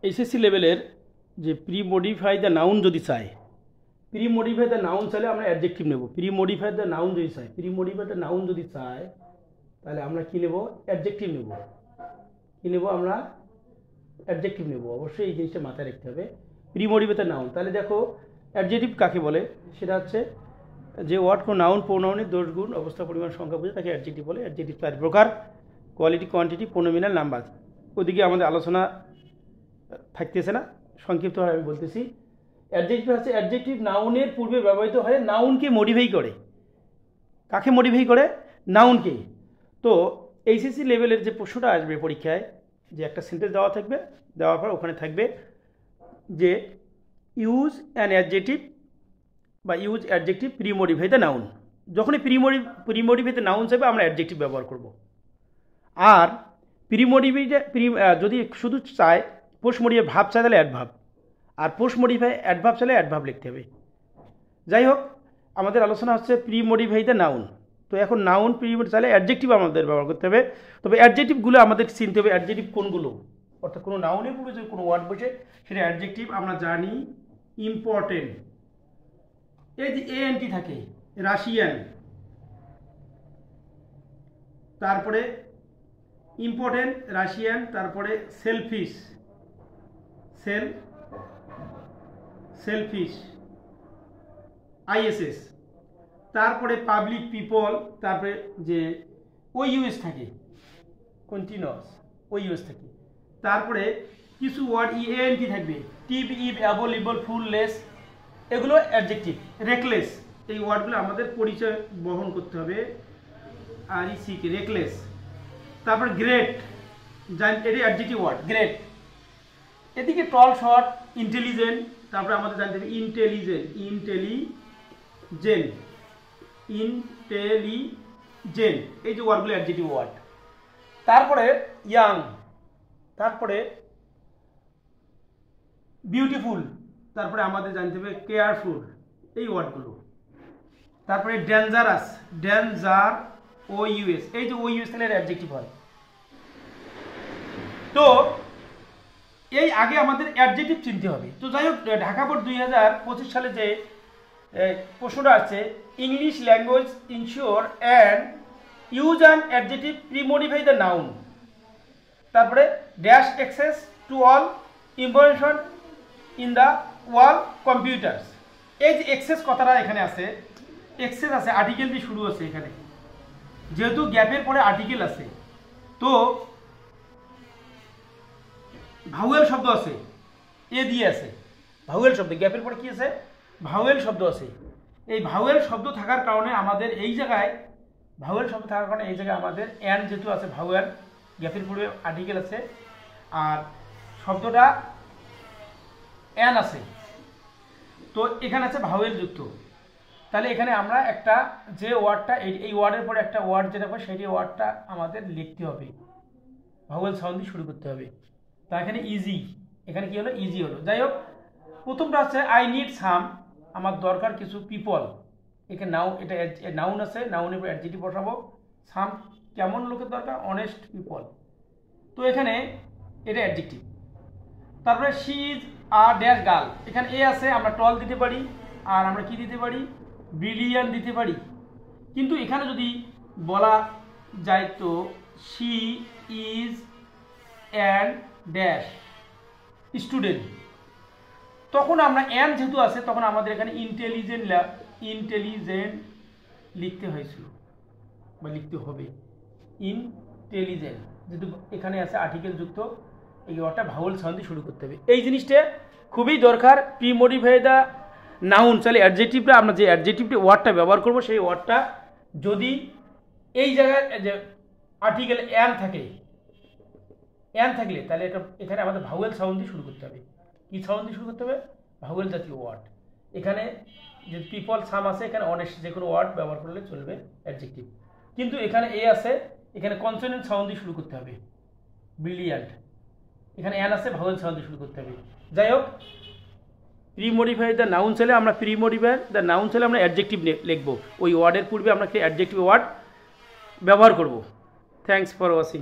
SSC লেভেলের যে pre modify the noun যদি চায়, প্রি মডিফাই দ্য নাউন চাইলে আমরা অ্যাডজেক্টিভ নেব। প্রি মডিফাই দ্য নাউন যদি চাই, প্রি মডিফাই দ্য নাউন যদি চায় তাহলে আমরা কী নেব? অ্যাডজেক্টিভ নেব। কী নেব? আমরা অ্যাডজেক্টিভ নেব। অবশ্যই এই জিনিসটা মাথায় রাখতে হবে, প্রি মডিফাই দ্য নাউন। তাহলে দেখো অ্যাডজেক্টিভ কাকে বলে, সেটা হচ্ছে যে ওয়ার্ড কোনো নাউন প্রোনাউনের দোষ গুণ অবস্থা পরিমাণ সংখ্যা বুঝে তাকে অ্যাডজেক্টিভ বলে। অ্যাডজেক্টিভ 4 প্রকার: কোয়ালিটি, কোয়ান্টিটি, প্রোনোমিনাল, নাম্বার। ওদিকে আমাদের আলোচনা থাকতেছে না, সংক্ষিপ্তভাবে আমি বলতেছি। অ্যাডজেক্টিভ আছে, অ্যাডজেক্টিভ নাউনের পূর্বে ব্যবহৃত হয়, নাউনকে মডিফাই করে। কাকে মডিফাই করে? নাউনকে। তো এইচএসসি লেভেলের যে প্রশ্নটা আসবে পরীক্ষায়, যে একটা সেন্টেন্স দেওয়া থাকবে, দেওয়ার পর ওখানে থাকবে যে ইউজ অ্যান অ্যাডজেক্টিভ বা use adjective pre modify the noun. যখনই প্রি মডিফাই দ্য নাউন চাইবে আমরা অ্যাডজেক্টিভ ব্যবহার করব। আর প্রি মডিফাই যদি শুধু চায় পোস্ট মডিফাই ভাব চায় তাহলে অ্যাডভার্ব, আর পোস্ট মডিফাই অ্যাডভার্ব চাইলে অ্যাডভার্ব লিখতে হবে। যাই হোক, আমাদের আলোচনা হচ্ছে প্রি মডিফাই দ্য নাউন। তো এখন নাউন প্রি মডিফাই চাইলে অ্যাডজেক্টিভ আমাদের ব্যবহার করতে হবে। তবে অ্যাডজেক্টিভগুলো আমাদের চিনতে হবে, অ্যাডজেক্টিভ কোনগুলো। অর্থাৎ কোনো নাউনের পূর্বে যদি কোনো ওয়ার্ড বসে সেটা অ্যাডজেক্টিভ। আমরা জানি ইম্পর্টেন্ট, এই যে এএনটি থাকে, রাশিয়ান, তারপরে ইম্পর্টেন্ট রাশিয়ান, তারপরে সেলফিশ, সেলফিশ আইএসএস, তারপরে পাবলিক পিপল, তারপরে যে ওইউএস থাকে, কন্টিনিউয়াস ওইউএস থাকে, তারপরে কিছু ওয়ার্ড ইএনটি থাকবে, টিপ, ইভ, অ্যাভেলেবল, ফুল, লেস, এগুলো অ্যাডজেক্টিভ। রেকলেস, এই ওয়ার্ডগুলো আমাদের পরিচয় বহন করতে হবে, আর ইসিকে রেকলেস। তারপর গ্রেট, এটি অ্যাডজেক্টিভ ওয়ার্ড, গ্রেট। এদিকে টল, শর্ট, ইন্টেলিজেন্ট, তারপরে আমাদের জানতে হবে ইন্টেলিজেন্ট, ইন্টেলিজেন্ট, এই যে ওয়ার্ডগুলো অ্যাডজেক্টিভ ওয়ার্ড। তারপরে ইয়াং, তারপরে বিউটিফুল, তারপরে আমাদের জানতে হবে কেয়ারফুল, এই ওয়ার্ডগুলো। তারপরে ডেঞ্জারাস, ডেঞ্জার, ওইউএস, এই যে ওইউএস তাহলে অ্যাডজেক্টিভ হয়। তো এই আগে আমাদের অ্যাডজেক্টিভ চিনতে হবে। তো যাই হোক, ঢাকা বোর্ড 2025 সালে যে প্রশ্নটা আছে, English language ensure and use an adjective pre modify the noun, তারপরে dash access to all information in the world computers. এই যে অ্যাক্সেস কথাটা এখানে আছে, অ্যাক্সেস আছে, আর্টিকেল দিয়ে শুরু আছে এখানে, যেহেতু গ্যাপের পরে আর্টিকেল আছে, তো ভাউয়েল শব্দ আছে, এ দিয়ে আছে ভাউয়েল শব্দ, গ্যাপের পরে কি আছে? ভাউয়েল শব্দ আছে। এই ভাউয়েল শব্দ থাকার কারণে আমাদের এই জায়গায়, ভাউয়েল শব্দ থাকার কারণে এই জায়গায় আমাদের অ্যান যেহেতু আছে, ভাউয়েল, গ্যাপের পূর্বে আর্টিকেল আছে, আর শব্দটা অ্যান আছে, তো এখানে আছে ভাউয়েল যুক্ত। তাহলে এখানে আমরা একটা যে ওয়ার্ডটা, এই ওয়ার্ডের পরে একটা ওয়ার্ড যেটা পাই, সেই ওয়ার্ডটা আমাদের লিখতে হবে, ভাউয়েল সাউন্ড দিয়ে শুরু করতে হবে। তা এখানে ইজি, এখানে কি হলো? ইজি হলো। যাই হোক, প্রথমটা হচ্ছে আই নিড সাম, আমার দরকার কিছু পিপল। এখানে এটা নাউন আছে, নাউনের উপর অ্যাডজেক্টিভ বসাবো। সাম কেমন লোকের দরকার? Honest people. তো এখানে এটা অ্যাডজেক্টিভ। তারপরে she is a dash girl, এখানে এ আছে, আমরা টল দিতে পারি, আর আমরা কি দিতে পারি? ব্রিলিয়ান্ট দিতে পারি। কিন্তু এখানে যদি বলা যায় তো she is an dash student, তখন আমরা অ্যান যেহেতু আছে, তখন আমাদের এখানে ইন্টেলিজেন্ট লিখতে হয়েছিল বা লিখতে হবে ইন্টেলিজেন্ট, যেহেতু এখানে আছে আর্টিকেল যুক্ত, এই ওয়ার্ডটা ভাউয়েল সাউন্ড দিয়ে শুরু করতে হবে। এই জিনিসটা খুবই দরকার। প্রি মডিফাই দ্য নাউন চাইলে অ্যাডজেক্টিভটা, আমরা যে অ্যাডজেক্টিভটা ওয়ার্ডটা ব্যবহার করব, সেই ওয়ার্ডটা যদি এই জায়গায় যে আর্টিকেল অ্যান থাকলে তাহলে এটা এখানে আমাদের ভাউয়েল সাউন্ড দিয়ে শুরু করতে হবে। কি সাউন্ড দিয়ে শুরু করতে হবে? ভাউয়েল জাতীয় ওয়ার্ড। এখানে যে পিপল, সাম আছে, এখানে অনেস্ট, যে কোনো ওয়ার্ড ব্যবহার করলে চলবে অ্যাডজেক্টিভ। কিন্তু এখানে এ আছে, এখানে কনসোনেন্ট সাউন্ড দিয়ে শুরু করতে হবে, ব্রিলিয়ান্ট। এখানে অ্যান আছে, ভাউয়েল সাউন্ড দিয়ে শুরু করতে হবে। যাই হোক, প্রি মডিফাই দ্য নাউন চাইলে আমরা অ্যাডজেক্টিভ লিখবো, ওই ওয়ার্ডের পূর্বে আমরা অ্যাডজেক্টিভ ওয়ার্ড ব্যবহার করব। Thanks for watching.